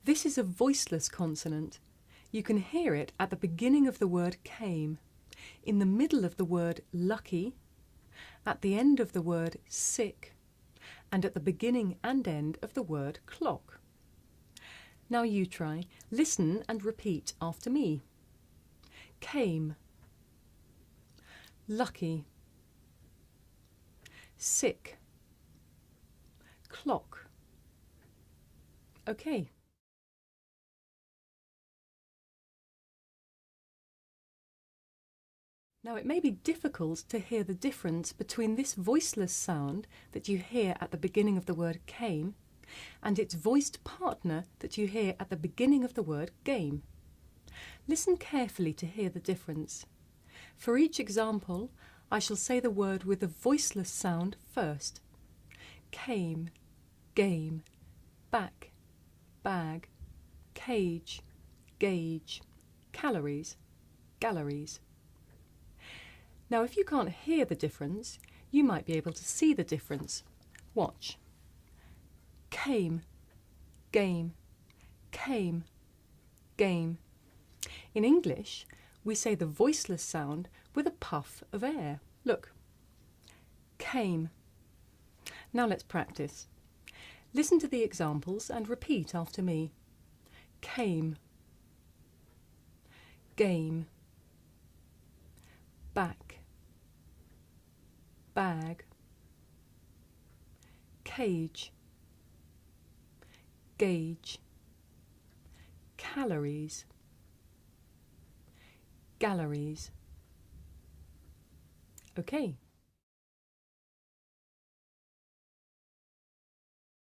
This is a voiceless consonant. You can hear it at the beginning of the word came, in the middle of the word lucky, at the end of the word sick, and at the beginning and end of the word clock. Now you try. Listen and repeat after me. Came, lucky, sick, clock. Okay. Now it may be difficult to hear the difference between this voiceless sound that you hear at the beginning of the word came and its voiced partner that you hear at the beginning of the word game. Listen carefully to hear the difference. For each example, I shall say the word with the voiceless sound first. Came, game, back, bag, cage, gauge, calories, galleries. Now, if you can't hear the difference, you might be able to see the difference. Watch. Came, game, came, game. In English, we say the voiceless sound with a puff of air. Look. Came. Now let's practice. Listen to the examples and repeat after me. Came, game, back, bag, cage, gauge, calories, galleries. Okay.